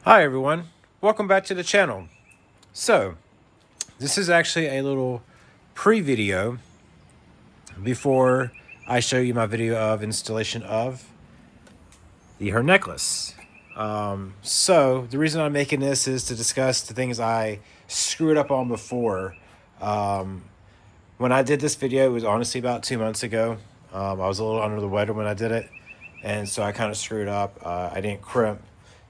Hi everyone, welcome back to the channel. So, this is actually a little pre-video before I show you my video of installation of the Hernecklace. So, the reason I'm making this is to discuss the things I screwed up on before. When I did this video, it was honestly about 2 months ago. I was a little under the weather when I did it, and so I kind of screwed up. I didn't crimp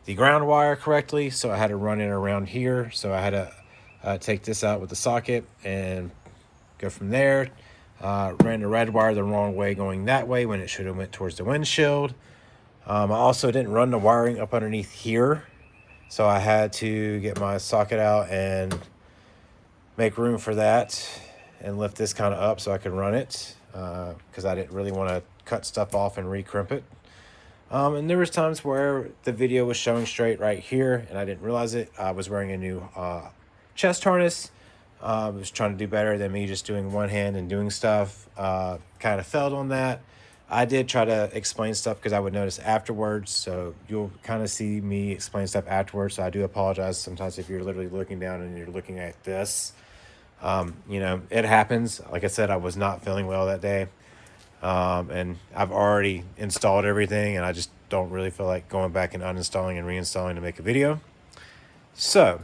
the ground wire correctly, so I had to run it around here. So I had to take this out with the socket and go from there. Ran the red wire the wrong way going that way when it should have went towards the windshield. I also didn't run the wiring up underneath here, so I had to get my socket out and make room for that and lift this kind of up so I could run it because I didn't really want to cut stuff off and recrimp it. And there was times where the video was showing straight right here and I didn't realize it. I was wearing a new chest harness. I was trying to do better than me just doing one hand and doing stuff. Kind of failed on that. I did try to explain stuff because I would notice afterwards. So you'll kind of see me explain stuff afterwards. So I do apologize sometimes if you're literally looking down and you're looking at this. It happens. Like I said, I was not feeling well that day. And I've already installed everything and I just don't really feel like going back and uninstalling and reinstalling to make a video. So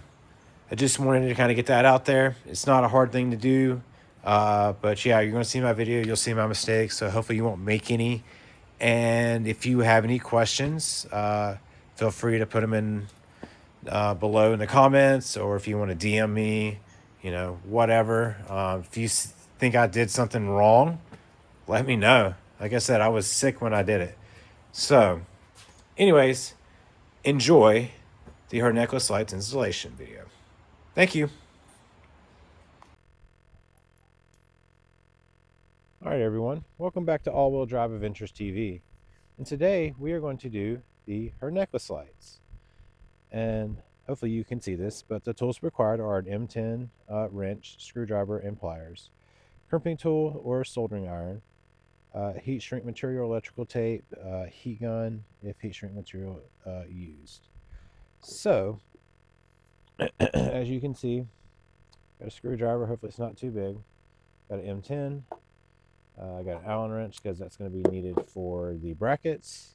I just wanted to kind of get that out there. It's not a hard thing to do. But yeah, you're going to see my video. You'll see my mistakes. So hopefully you won't make any. And if you have any questions, feel free to put them in below in the comments, or if you want to DM me, whatever. If you think I did something wrong, let me know. Like I said, I was sick when I did it. So, anyways, enjoy the Hernecklace lights installation video. Thank you. All right, everyone. Welcome back to All-Wheel Drive Adventures TV. And today we are going to do the Hernecklace lights. And hopefully you can see this, but the tools required are an M10 wrench, screwdriver, and pliers, crimping tool or soldering iron, heat shrink material, electrical tape, heat gun if heat shrink material used. So, as you can see, got a screwdriver. Hopefully it's not too big. Got an M10. I got an Allen wrench because that's going to be needed for the brackets.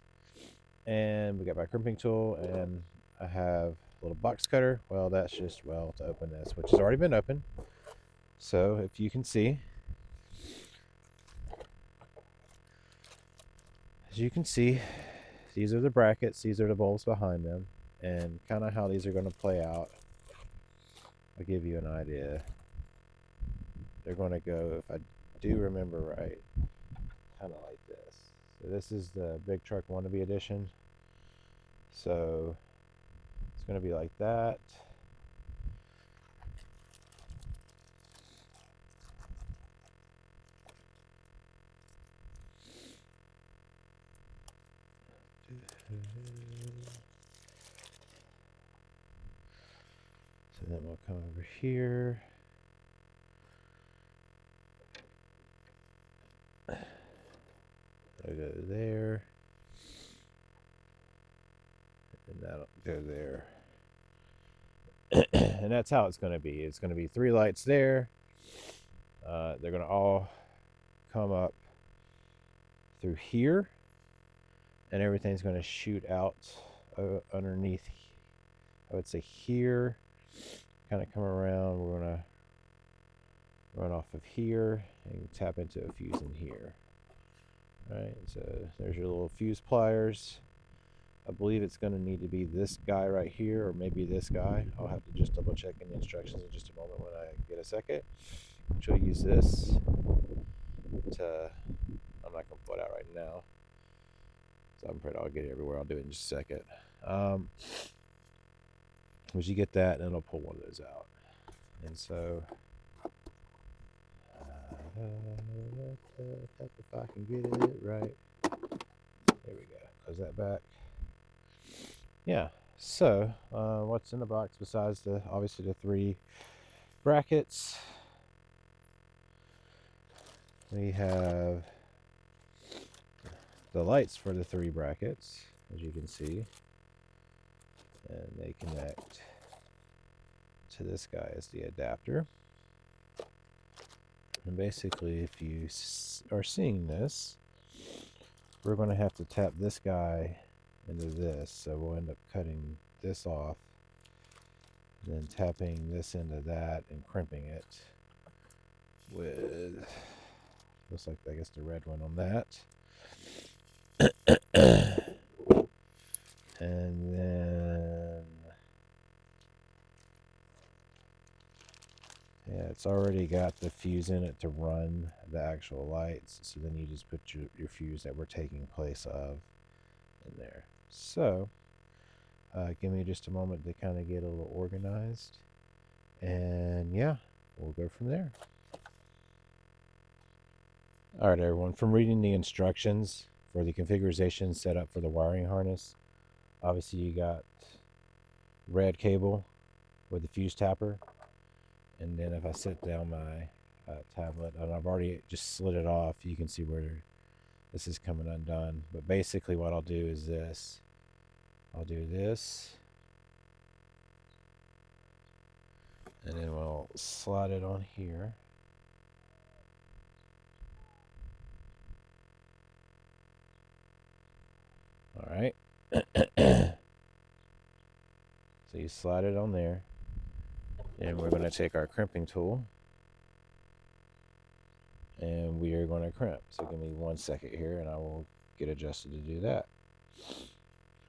And we got my crimping tool, and I have a little box cutter. Well, that's just, to open this, which has already been opened. So if you can see, as you can see, these are the brackets, these are the bulbs behind them, and kind of how these are going to play out. I'll give you an idea. They're going to go, if I do remember right, kind of like this. So this is the Big Truck Wannabe edition. So it's going to be like that. So then we'll come over here. I'll go there. And that'll go there. And that's how it's going to be. It's going to be 3 lights there. They're going to all come up through here. And everything's going to shoot out underneath, I would say here. Kind of come around. We're going to run off of here and tap into a fuse in here. All right, so there's your little fuse pliers. I believe it's going to need to be this guy right here, or maybe this guy. I'll have to just double check in the instructions in just a moment when I get a second. Which we'll use this to, I'm not going to pull it out right now, so I'm afraid I'll get it everywhere. I'll do it in just a second. Once you get that, then I'll pull one of those out. And so, if I can get it right. There we go. Close that back. Yeah. So, what's in the box besides obviously the 3 brackets? We have the lights for the 3 brackets, as you can see. and they connect to this guy as the adapter. And basically, if you are seeing this, we're going to have to tap this guy into this, so we'll end up cutting this off, then tapping this into that and crimping it with, looks like, I guess, the red one on that. And then, yeah, it's already got the fuse in it to run the actual lights, so then you just put your fuse that we're taking place of in there. So give me just a moment to kind of get a little organized, and yeah, we'll go from there. All right, everyone, from reading the instructions for the configuration set up for the wiring harness, obviously you got red cable with the fuse tapper, and then if I set down my tablet, and I've already just slid it off, you can see where this is coming undone. But basically what I'll do is this. I'll do this, and then we'll slide it on here. All right. So you slide it on there, and we're going to take our crimping tool, and we are going to crimp. So give me 1 second here, and I will get adjusted to do that.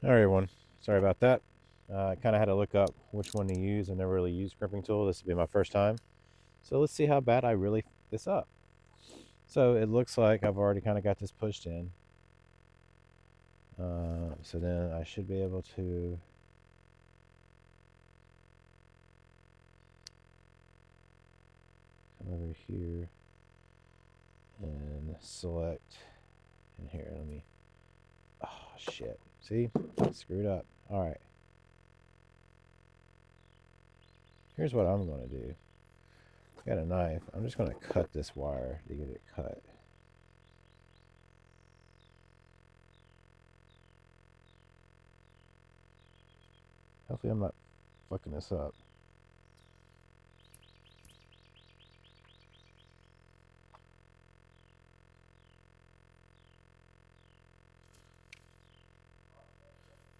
All right, everyone. Sorry about that. I kind of had to look up which one to use. I never really used crimping tool. This will be my first time. So let's see how bad I really f this up. So it looks like I've already kind of got this pushed in. So then I should be able to come over here and select, and here, let me, oh shit, see, screwed up. All right, here's what I'm going to do. Got a knife. I'm just going to cut this wire to get it cut. Hopefully I'm not fucking this up.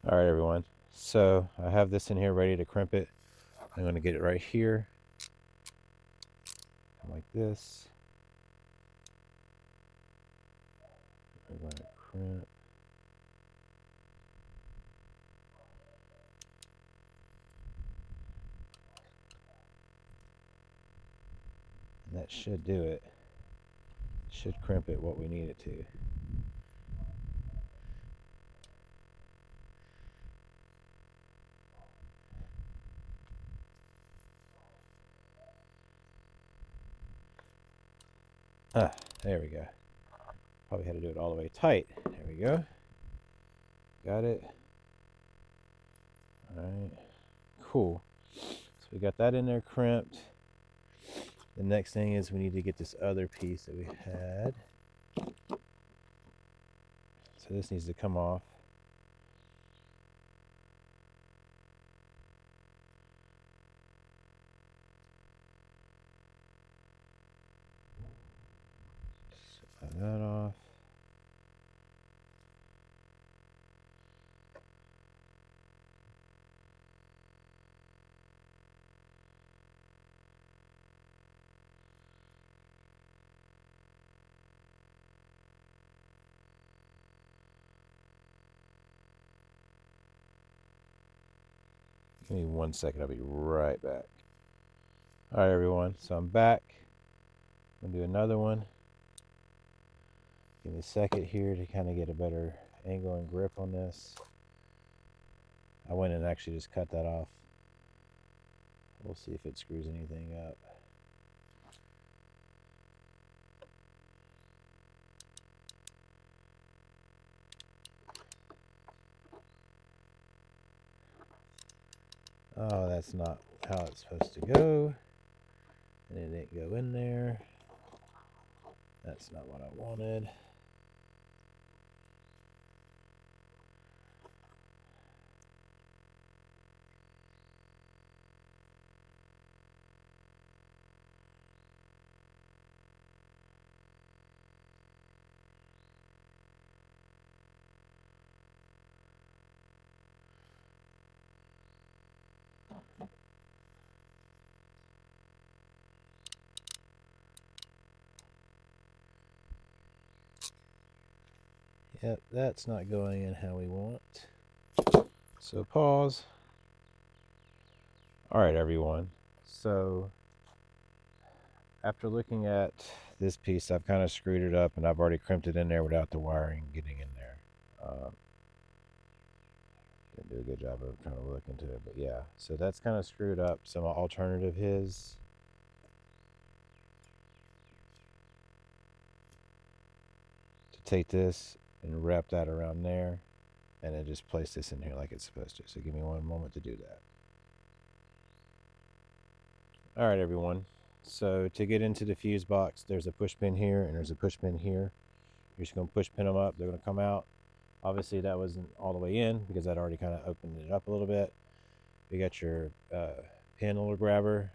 All right, everyone. So I have this in here ready to crimp it. I'm going to get it right here. Come like this. I'm going to crimp. And that should do it. Should crimp it what we need it to. Ah, there we go. Probably had to do it all the way tight. There we go. Got it. All right. Cool. So we got that in there crimped. The next thing is we need to get this other piece that we had. So this needs to come off. Slide that off. Give me 1 second, I'll be right back. All right, everyone, so I'm back. I'm gonna do another one. Give me a second here to kind of get a better angle and grip on this. I went and actually just cut that off. We'll see if it screws anything up. Oh, that's not how it's supposed to go. And it didn't go in there. That's not what I wanted. Yep, that's not going in how we want. So pause. All right, everyone. So after looking at this piece, I've kind of screwed it up and I've already crimped it in there without the wiring getting in there. Didn't do a good job of trying to look into it, but yeah. So that's kind of screwed up. So my alternative is to take this and wrap that around there and then just place this in here like it's supposed to. So give me one moment to do that. All right, everyone. So to get into the fuse box, there's a push pin here and there's a push pin here. You're just going to push pin them up. They're going to come out. Obviously, that wasn't all the way in because I'd already kind of opened it up a little bit. You got your pin holder grabber.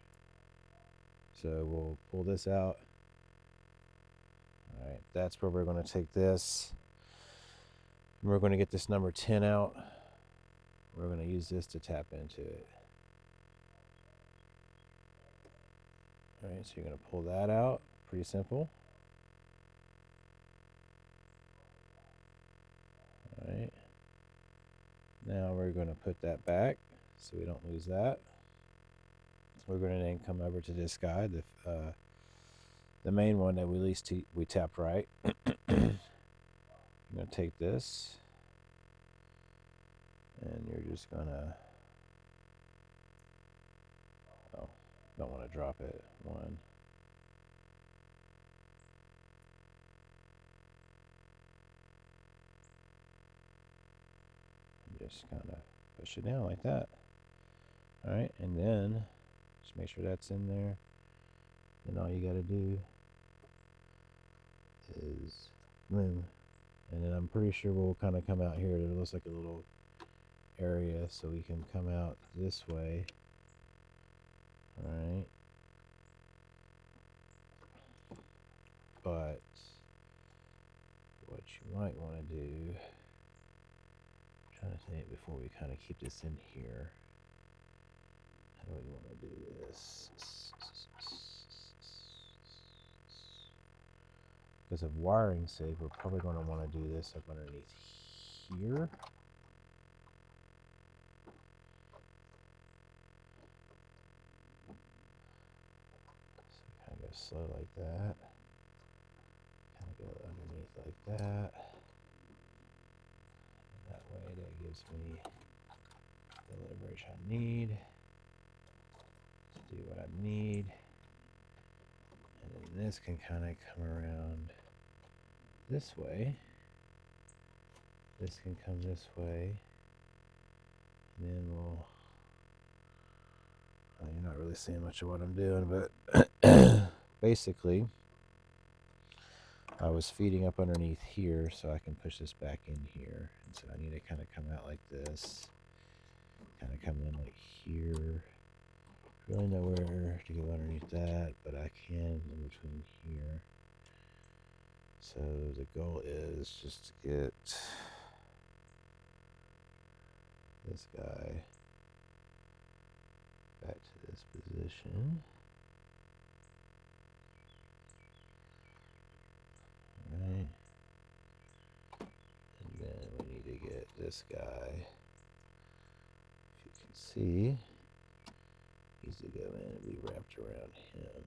So we'll pull this out. All right, that's where we're going to take this. And we're going to get this number 10 out. We're going to use this to tap into it. All right, so you're going to pull that out. Pretty simple. All right. Now we're going to put that back so we don't lose that. We're going to then come over to this guy, the main one that we tapped right. I'm going to take this, and you're just going to, oh, don't want to drop it. One. And just kind of push it down like that. All right, and then just make sure that's in there. Then all you got to do is boom. And then I'm pretty sure we'll kind of come out here. There looks like a little area, so we can come out this way. All right. But what you might want to do, I'm trying to think before we kind of keep this in here. How do we want to do this? Because of wiring sake, we're probably going to want to do this up underneath here. So kind of go slow like that. Kind of go underneath like that. And that way that gives me the leverage I need to do what I need. And then this can kind of come around this way. This can come this way. And then we'll, you're not really seeing much of what I'm doing, but basically I was feeding up underneath here so I can push this back in here. And so I need to kind of come out like this, kind of come in like here. Really nowhere to go underneath that, but I can in between here. So the goal is just to get this guy back to this position. Right. And then we need to get this guy, if you can see, needs to go in and be wrapped around him.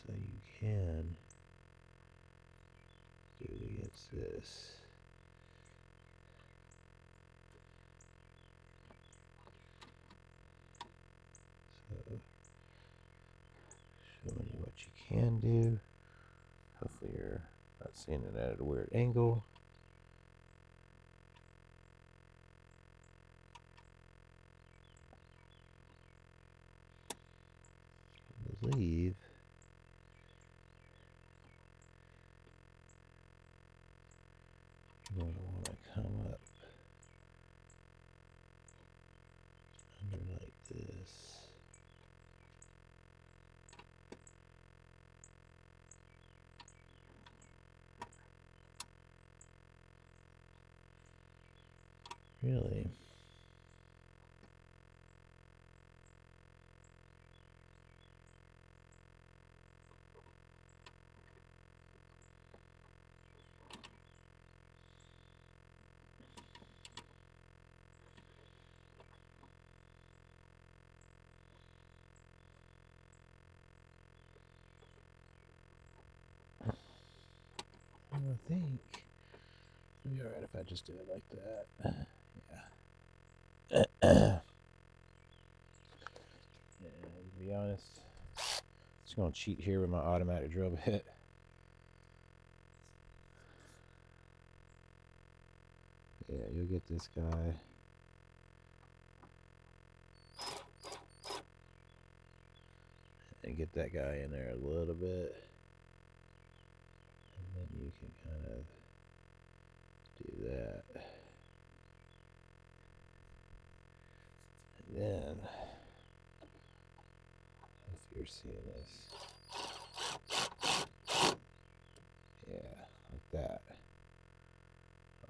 So you can do it against this. So showing you what you can do. Hopefully you're not seeing it at a weird angle. I believe you're going to want to come up under like this. Really? I think it'll be alright if I just do it like that. Yeah. And to be honest, I'm just going to cheat here with my automatic drill bit. Yeah, you'll get this guy. And get that guy in there a little bit. And then you can kind of do that. And then, if you're seeing this, yeah, like that.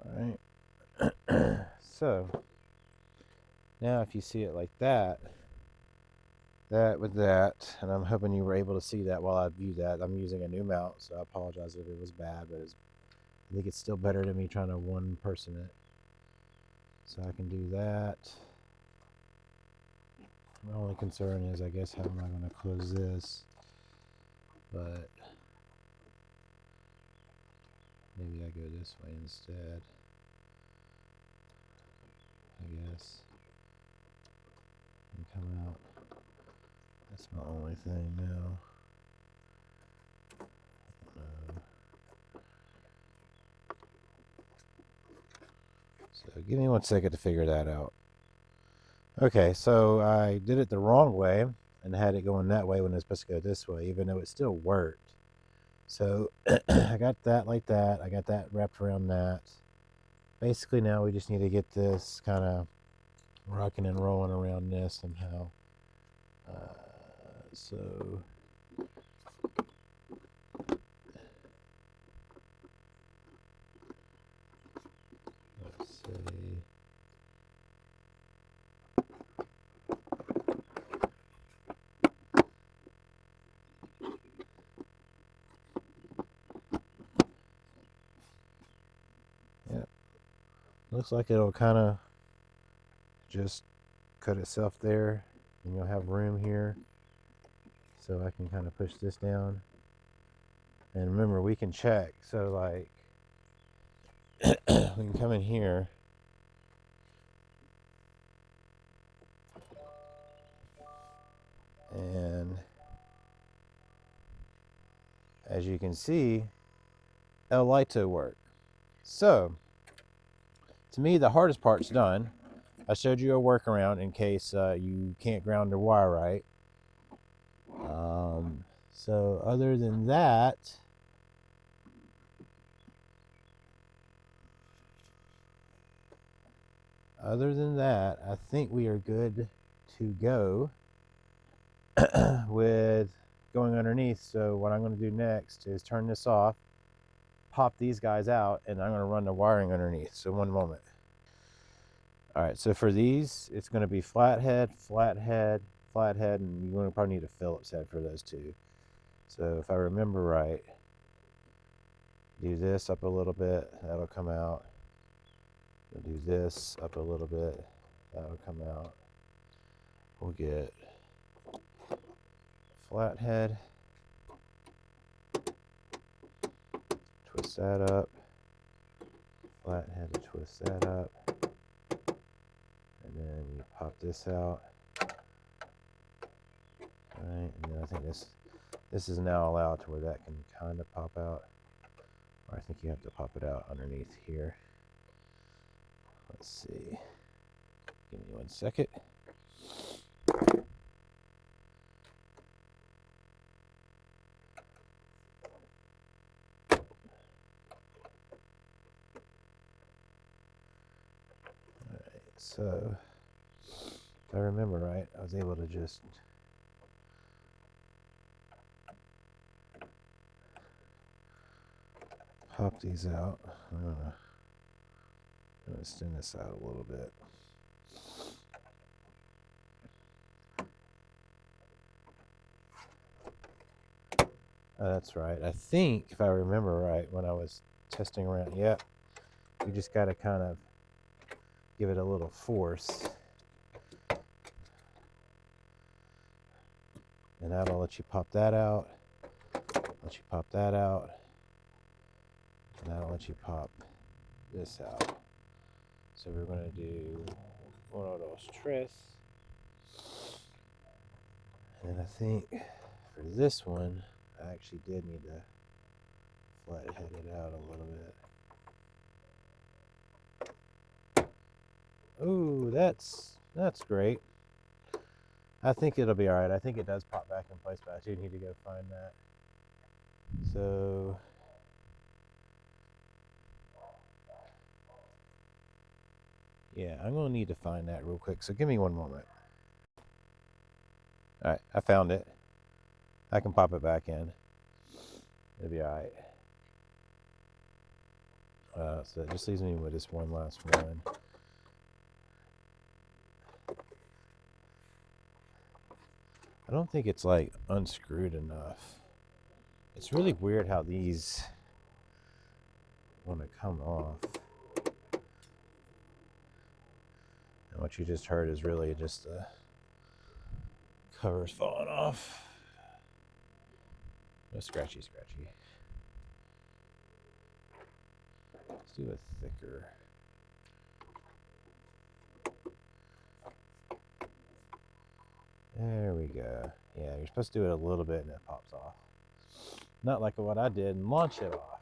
Alright. So, now if you see it like that, that with that, and I'm hoping you were able to see that while I view that. I'm using a new mount, so I apologize if it was bad, but I think it's still better than me trying to one person it. So I can do that. My only concern is, I guess, how am I going to close this? But maybe I go this way instead, I guess, and come out. That's my only thing now. So give me 1 second to figure that out. Okay, so I did it the wrong way and had it going that way when it's supposed to go this way, even though it still worked. So I got that like that. I got that wrapped around that. Basically now we just need to get this kind of rocking and rolling around this somehow. So let's see. Yeah, looks like it'll kind of just cut itself there, and you'll have room here, so I can kind of push this down. And remember, we can check. So like, we can come in here. And as you can see, El Lito work. So, to me, the hardest part's done. I showed you a workaround in case you can't ground the wire right. So other than that, I think we are good to go with going underneath. So what I'm going to do next is turn this off, pop these guys out, and I'm going to run the wiring underneath. So one moment. All right, so for these, it's going to be flathead, flathead, flathead, and you're going to probably need a Phillips head for those two. So if I remember right, do this up a little bit, that'll come out. We'll do this up a little bit, that'll come out. We'll get flathead, twist that up, flathead to twist that up, and then you pop this out. Alright, and then I think this is now allowed to where that can kind of pop out. Or I think you have to pop it out underneath here. Let's see. Give me 1 second. Alright, so if I remember right, I was able to just pop these out. I'm gonna extend this out a little bit. That's right. I think, if I remember right, when I was testing around, yep, you just got to kind of give it a little force. And that'll let you pop that out. Let you pop that out. That'll let you pop this out. So we're going to do one of those tres. And I think for this one, I actually did need to flathead it out a little bit. Ooh, that's great. I think it'll be alright. I think it does pop back in place, but I do need to go find that. So yeah, I'm going to need to find that real quick. So give me one moment. Alright, I found it. I can pop it back in. It'll be alright. So it just leaves me with this one last one. I don't think it's like unscrewed enough. It's really weird how these want to come off. And what you just heard is really just the covers falling off. No scratchy. Let's do a thicker. There we go. Yeah, you're supposed to do it a little bit and it pops off. Not like what I did and launch it off.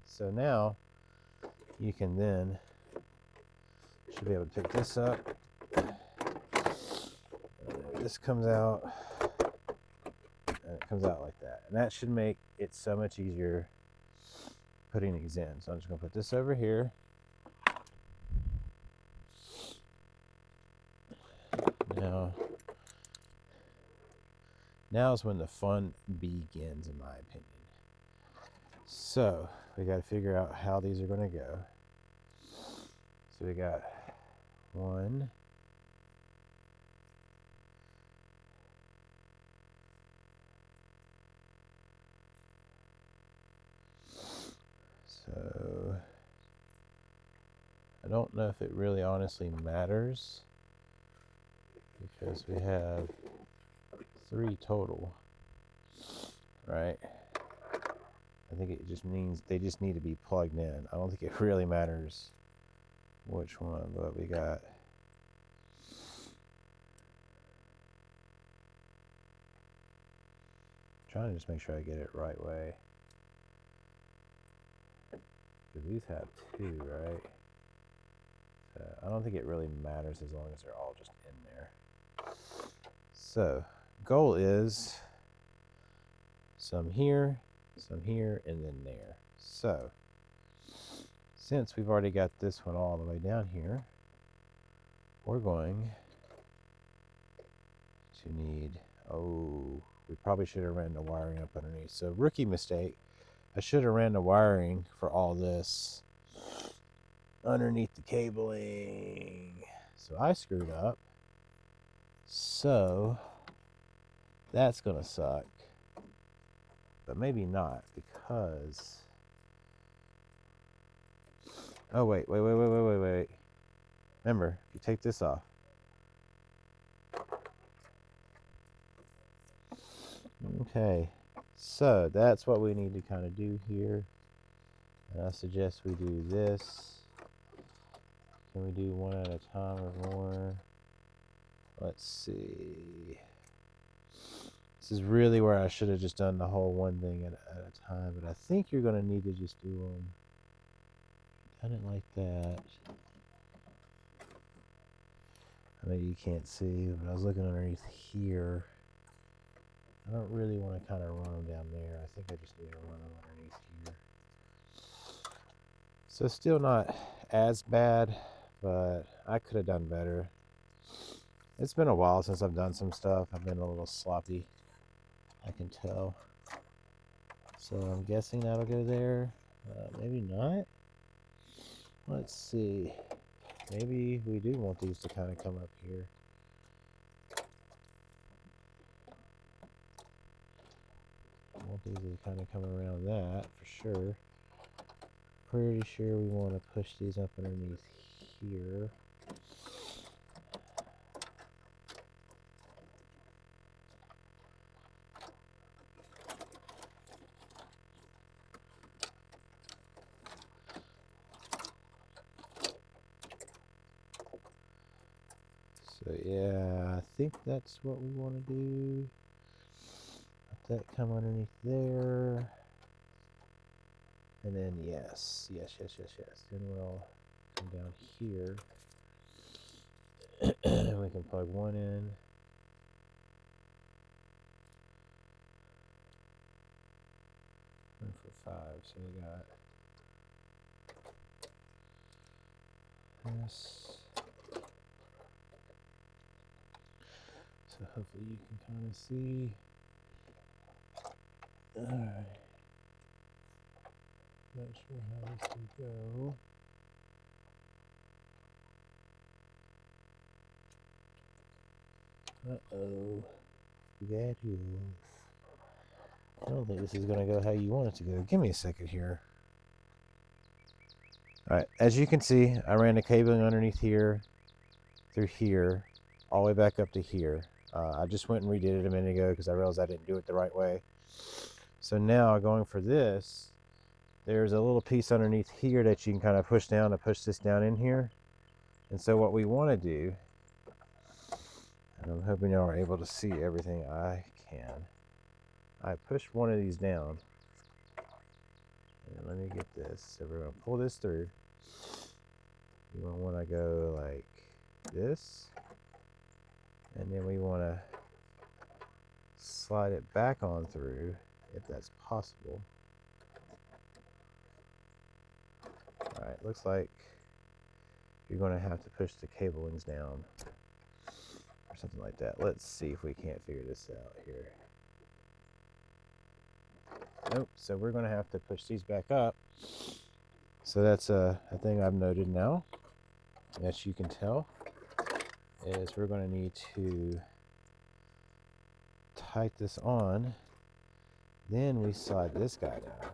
So now you can then, should be able to pick this up. This comes out, and it comes out like that. And that should make it so much easier putting these in. So I'm just going to put this over here. Now is when the fun begins, in my opinion. So we got to figure out how these are going to go. So we got one. So I don't know if it really honestly matters because we have 3 total, right? I think it just means they just need to be plugged in. I don't think it really matters which one, but we got trying to just make sure I get it right way. Because these have 2, right? So I don't think it really matters as long as they're all just in there. So goal is some here, and then there. So since we've already got this one all the way down here, we're going to need, we probably should have ran the wiring up underneath. So rookie mistake, I should have ran the wiring for all this underneath the cabling. So I screwed up. So that's gonna suck. But maybe not, because oh wait. Remember, if you take this off, okay, so that's what we need to kind of do here. And I suggest we do this. Can we do one at a time or more? Let's see. This is really where I should have just done the whole one thing at a time, but I think you're going to need to just do them. Done it like that. I know you can't see, but I was looking underneath here. I don't really want to kind of run them down there. I think I just need to run them underneath here. So still not as bad, but I could have done better. It's been a while since I've done some stuff. I've been a little sloppy, I can tell. So I'm guessing that'll go there. Maybe not. Let's see. Maybe we do want these to kind of come up here. I want these to kind of come around that for sure. Pretty sure we want to push these up underneath here. So yeah, I think that's what we want to do. Let that come underneath there. And then yes. Then we'll come down here. We can plug one in. One for 5. So we got this. So hopefully you can kind of see. Alright. Not sure how this will go. Uh-oh. That is. I don't think this is going to go how you want it to go. Give me a second here. Alright, as you can see, I ran the cabling underneath here, through here, all the way back up to here. I just went and redid it a minute ago because I realized I didn't do it the right way. So now, going for this, there's a little piece underneath here that you can kind of push down to push this down in here. And so what we want to do, and I'm hoping y'all are able to see everything I can. I pushed one of these down. And let me get this. So we're going to pull this through. You want to go like this. And then we want to slide it back on through, if that's possible. Alright, looks like you're going to have to push the cablings down. Or something like that. Let's see if we can't figure this out here. Nope, so we're going to have to push these back up. So that's a thing I've noted now, as you can tell, is we're going to need to tight this on. Then we slide this guy down.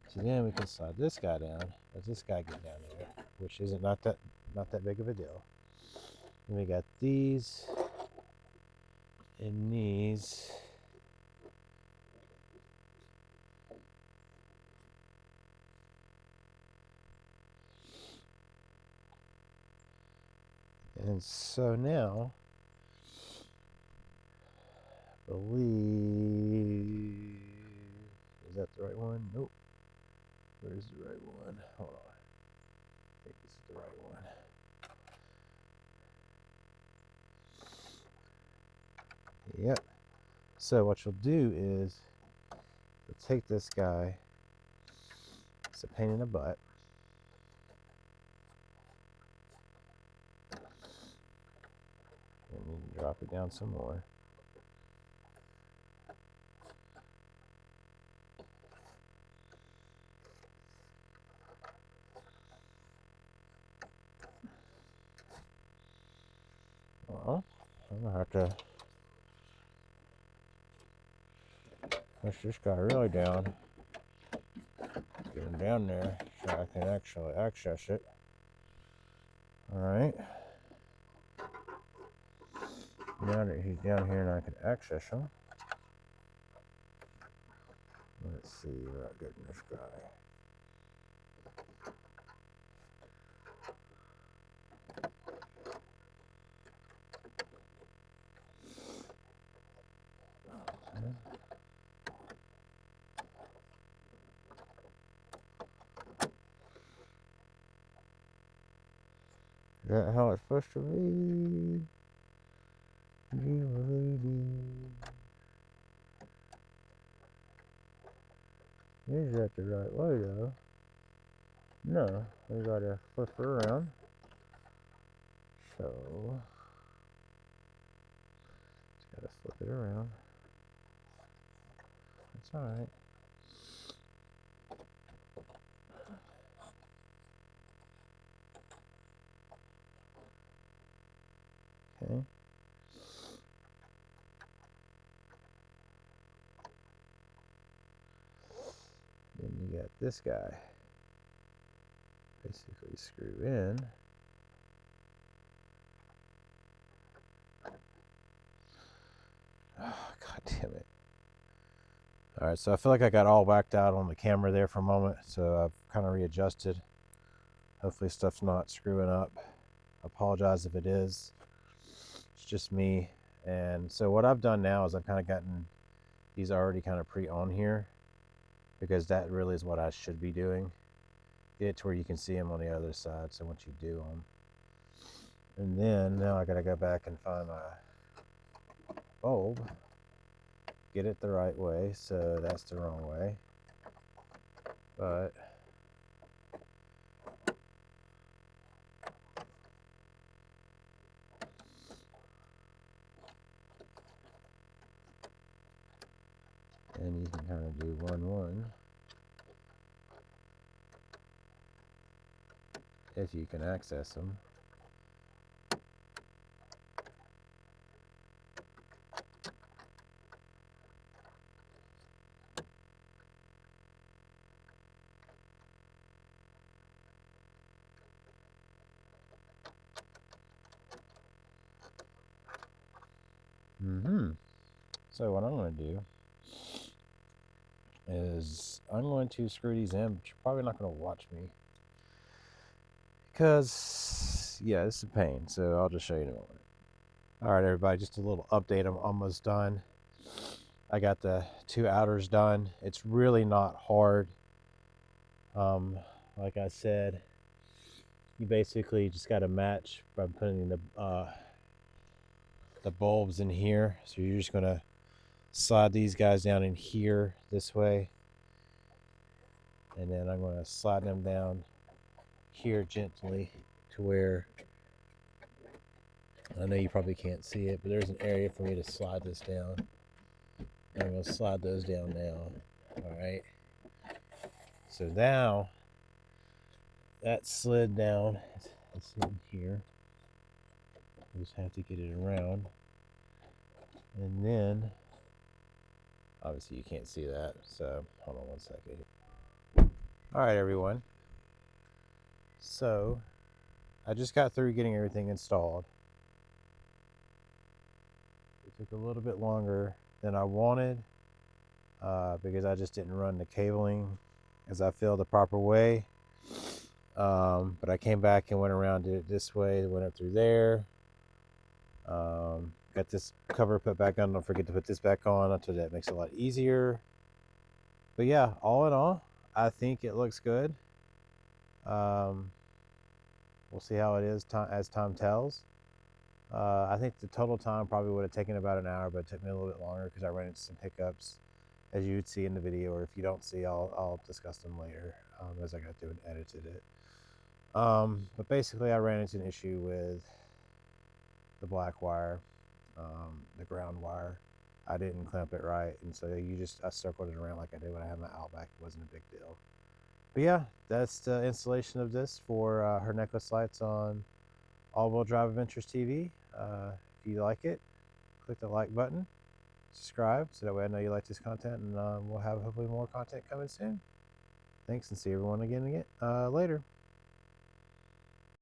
So then we can slide this guy down. Let this guy get down there, which isn't not that big of a deal. Then we got these and these. And so now, I believe, is that the right one? Nope. Where's the right one? Hold on. I think this is the right one. Yep. So what you'll do is you'll take this guy. It's a pain in the butt. And you can drop it down some more. Well, I'm gonna have to push this guy really down. Get him down there so I can actually access it. Alright. Now that he's down here and I can access him. Let's see about getting this guy. Is that how it's supposed to be? Is that the right way though? No, we gotta flip her around. So, just gotta flip it around. That's alright. Okay. Then you got this guy. Basically screw in. Oh, God damn it. Alright, so I feel like I got all whacked out on the camera there for a moment, so I've kind of readjusted. Hopefully stuff's not screwing up. I apologize if it is. It's just me. And so what I've done now is I've kind of gotten these already kind of pre-on here, because that really is what I should be doing. Get it to where you can see them on the other side, so once you do them. And then now I gotta go back and find my bulb, get it the right way, so that's the wrong way. But and you can kind of do 1-1 if you can access them. So what I'm going to do is I'm going to screw these in, but you're probably not going to watch me, because yeah, this is a pain. So I'll just show you in a moment. All right, everybody, just a little update. I'm almost done. I got the 2 outers done. It's really not hard. Like I said, you basically just got to match by putting the bulbs in here. So you're just going to slide these guys down in here this way, and then I'm going to slide them down here gently to where, I know you probably can't see it, but there's an area for me to slide this down. I'm going to slide those down now. All right, so now that slid down. It's in here. I just have to get it around, and then obviously you can't see that, so hold on one second. All right, everyone, so I just got through getting everything installed. It took a little bit longer than I wanted, because I just didn't run the cabling as I feel the proper way. But I came back and went around, did it this way, went up through there. Got this cover put back on. Don't forget to put this back on, so that makes it a lot easier. But yeah, all in all, I think it looks good. We'll see how it is as time tells. I think the total time probably would have taken about an hour, but it took me a little bit longer because I ran into some hiccups, as you would see in the video, or if you don't see, I'll discuss them later, as I got through and edited it. But basically I ran into an issue with the black wire, the ground wire. I didn't clamp it right, and so I circled it around like I did when I had my Outback. It wasn't a big deal. But yeah, that's the installation of this for Hernecklace lights on All-Wheel Drive Adventures TV. If you like it, click the like button, subscribe, so that way I know you like this content, and we'll have hopefully more content coming soon. Thanks, and see everyone again later.